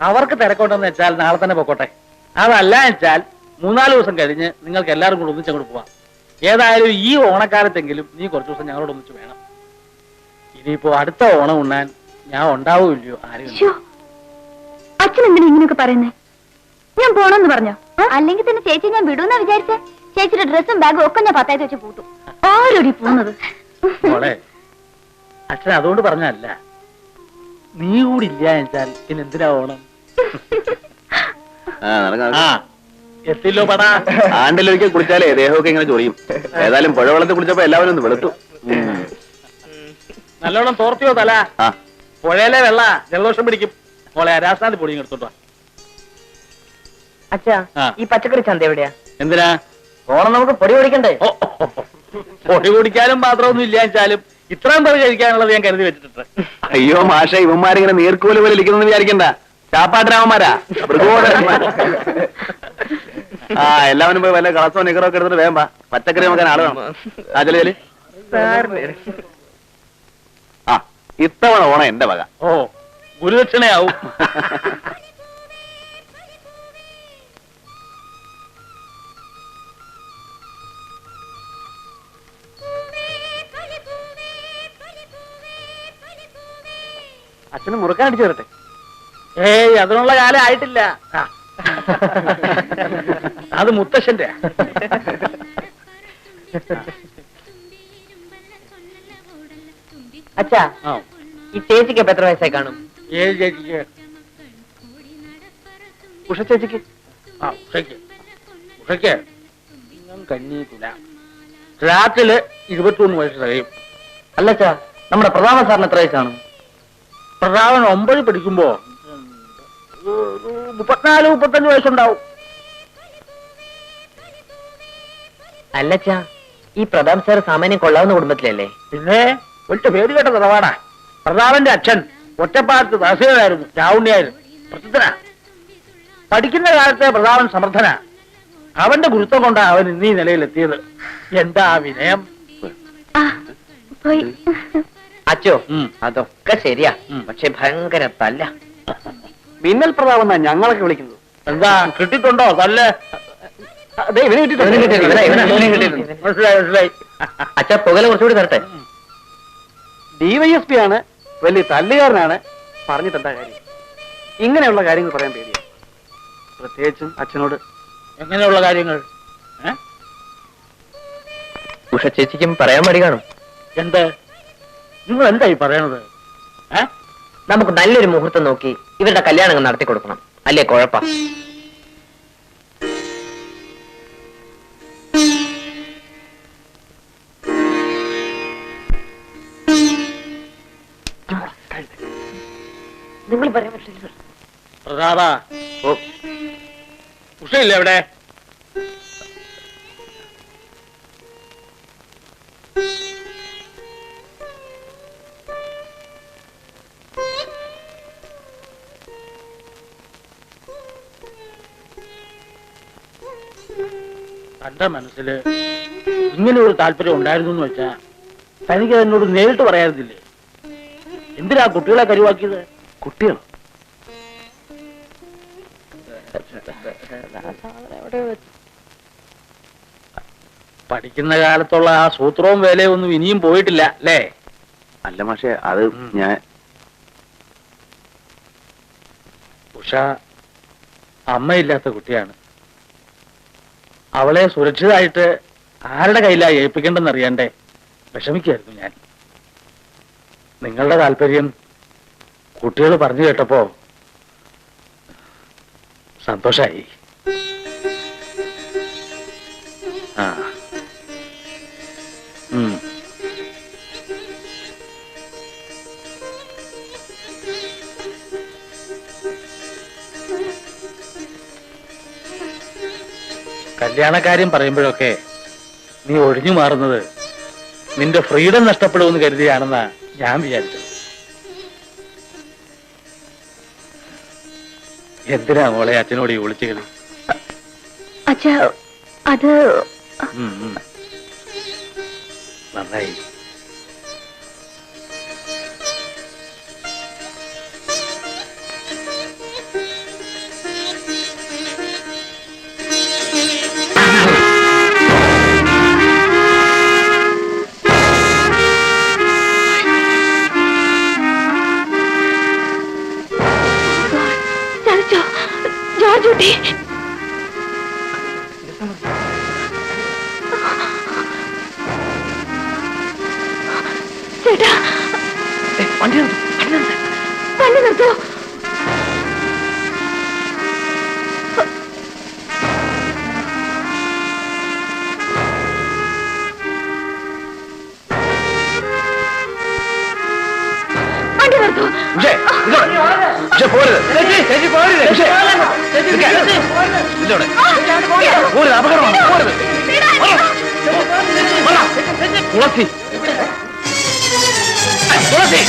അവർക്ക് തിരക്കോട്ടെന്ന് വെച്ചാൽ നാളെ തന്നെ പൊക്കോട്ടെ. അതല്ല വെച്ചാൽ 3-4 ദിവസം കഴിഞ്ഞ് നിങ്ങൾക്ക് എല്ലാവരും കൂടെ ഒന്നിച്ചങ്ങോട്ട് പോവാം. ഏതായാലും ഈ ഓണക്കാലത്തെങ്കിലും നീ കുറച്ച് ദിവസം ഞങ്ങളോട് ഒന്നിച്ച് വേണം. ഇനിയിപ്പോ അടുത്ത ഓണം ഉണ്ണാൻ ഞാൻ ഉണ്ടാവൂല്ലയോ ആരും. അച്ഛൻ എന്തിനാ ഇങ്ങനെയൊക്കെ പറയുന്നേ? ഞാൻ പോണെന്ന് പറഞ്ഞോ? അല്ലെങ്കിൽ തന്നെ ചേച്ചി ഞാൻ വിടൂന്നാ വിചാരിച്ച? ചേച്ചിയുടെ ഡ്രസ്സും ബാഗും ഒക്കെ ഞാൻ 10 വെച്ച് പൂട്ടും. ആരോടി പോകുന്നത്? മോളെ, അച്ഛൻ അതുകൊണ്ട് പറഞ്ഞല്ല. നീ കൂടി ഇല്ല വെച്ചാൽ പിന്നെ എന്തിനാ ഓണം? എത്തില്ലോ പടാ. ആണ്ടിലൊരിക്കൽ കുടിച്ചാലേ ദേഹമൊക്കെ ഇങ്ങനെ ചൊറിയും. ഏതായാലും പുഴവെള്ളത്തിൽ കുടിച്ചപ്പോ എല്ലാവരും ഒന്ന് വെളുത്തു. നല്ലോണം തോർത്തിയോ തല? പുഴയിലെ വെള്ള ജലദോഷം പിടിക്കും. മോളെ രാസാന്തി പൊടിയും എടുത്തോട്ടോ. അച്ഛാ, ഈ പച്ചക്കറി ചന്ത എവിടെയാ? എന്തിനാ? ഓണം നമുക്ക് പൊടി പൊടിക്കണ്ടേ? പൊടി കുടിക്കാനും മാത്രമൊന്നും ഇല്ല വെച്ചാലും ഇത്രയും പേര് കഴിക്കാനുള്ളത് ഞാൻ കരുതി വെച്ചിട്ടുണ്ട്. അയ്യോ മാഷ, ഇവന്മാരിങ്ങനെ നീർക്കോല് പോലെ ഇരിക്കുന്നു വിചാരിക്കണ്ട. ചാപ്പാട്ടരാമന്മാരാ. എല്ലാവരും പോയി വല്ല കളസോ നിക്കറോ ഒക്കെ എടുത്തിട്ട് വേഗം പച്ചക്കറി നോക്കാൻ ആള് വേണം. ചെലി ഇത്തവണ ഓണം എന്റെ വക. ഓ, ഗുരുദക്ഷിണയാവും. അച്ഛന് മുറുക്കാൻ അടിച്ചു തരട്ടെ? ഏയ്, അതിനുള്ള കാലം ആയിട്ടില്ല. അത് മുത്തശ്ശന്റെ. അച്ഛാ, ഈ ചേച്ചിക്ക് ഇപ്പൊ എത്ര വയസ്സായി കാണും? ഏത് ചേച്ചിക്ക്? ഉഷ ചേച്ചിക്ക്. ഉഷയ്ക്ക് കഞ്ഞി രാത്രിയില് 21 വയസ്സ് കഴിയും. അല്ലച്ചാ, നമ്മുടെ പ്രതാപൻ സാറിന് എത്ര വയസ്സ് കാണും? പ്രതാപൻ 9 പഠിക്കുമ്പോ 34-35 വയസ്സുണ്ടാവും. അല്ലച്ചാ, ഈ പ്രതാപ് സാർ സാമാന്യം കൊള്ളാവുന്ന കുടുംബത്തിലല്ലേ? പിന്നെ ഒറ്റ പേര് കേട്ട നിറവാടാ. പ്രതാപന്റെ അച്ഛൻ ഒറ്റപ്പാലത്ത് തഹസീൽദാരായിരുന്നു, ചാവുണ്ണിയായിരുന്നു, പ്രസിദ്ധനാ. പഠിക്കുന്ന കാലത്തെ പ്രതാപൻ സമർത്ഥനാ. അവന്റെ ഗുരുത്വം കൊണ്ടാ അവൻ ഇന്നീ നിലയിലെത്തിയത്. എന്താ വിനയം! അച്ചോ, അതൊക്കെ ശരിയാ. പക്ഷെ ഭയങ്കര തല്ല. മിന്നൽ പ്രതാപം എന്നാ ഞങ്ങളൊക്കെ വിളിക്കുന്നത്. എന്താ കിട്ടിയിട്ടുണ്ടോ തല്ല്? മനസ്സിലായി. അച്ഛാ, പുകല കുറച്ചുകൂടി തരട്ടെ. DYSP ആണ്, വലിയ തല്ലുകാരനാണ്. പറഞ്ഞിട്ടെന്താ കാര്യം? ഇങ്ങനെയുള്ള കാര്യങ്ങൾ പറയാൻ പേടിയാ, പ്രത്യേകിച്ചും അച്ഛനോട്. എങ്ങനെയുള്ള കാര്യങ്ങൾ? ഉഷ ചേച്ചിക്കും പറയാൻ മടി കാണും. എന്ത്? നിങ്ങൾ എന്തായി പറയണത്? നമുക്ക് നല്ലൊരു മുഹൂർത്തം നോക്കി ഇവരുടെ കല്യാണം നടത്തി കൊടുക്കണം, അല്ലേ കുഴപ്പ? നിങ്ങൾ പറയാൻ പറ്റില്ല. പ്രതാപ, ഉഷയില്ലേ എവിടെ? തന്റെ മനസ്സില് ഇങ്ങനെ ഒരു താല്പര്യം ഉണ്ടായിരുന്നു എന്ന് വെച്ചാ തനിക്ക് എന്നോട് നേരിട്ട് പറയാറുന്നില്ലേ? എന്തിനാ കുട്ടികളെ കരുവാക്കിയത്? കുട്ടികൾ പഠിക്കുന്ന കാലത്തുള്ള ആ സൂത്രവും വേലയും ഒന്നും ഇനിയും പോയിട്ടില്ല അല്ലേ? അല്ല മാഷെ, അത് ഞാൻ. ഉഷ അമ്മയില്ലാത്ത കുട്ടിയാണ്. അവളെ സുരക്ഷിതമായിട്ട് ആരുടെ കയ്യിലായി ഏൽപ്പിക്കേണ്ടെന്ന് അറിയണ്ടേ വിഷമിക്കായിരുന്നു ഞാൻ. നിങ്ങളുടെ താല്പര്യം കുട്ടികൾ പറഞ്ഞു കേട്ടപ്പോ സന്തോഷായി. ആ കല്യാണക്കാര്യം പറയുമ്പോഴൊക്കെ നീ ഒഴിഞ്ഞു മാറുന്നത് നിന്റെ ഫ്രീഡം നഷ്ടപ്പെടുമെന്ന് കരുതിയാണെന്നാ ഞാൻ വിചാരിച്ചത്. എന്തിനാ മോളെ അച്ഛനോട് ഈ വിളിച്ചു കളി? അത് നന്നായി. കുട്ടി ചേട്ടാ വണ്ടി വണ്ടി നിർത്തോ വണ്ടി നിർത്തോ പോരുത് ചേച്ചി പോരുത് പോരുത് അപകടമാണ് പോരുത് തുളസി തുളസി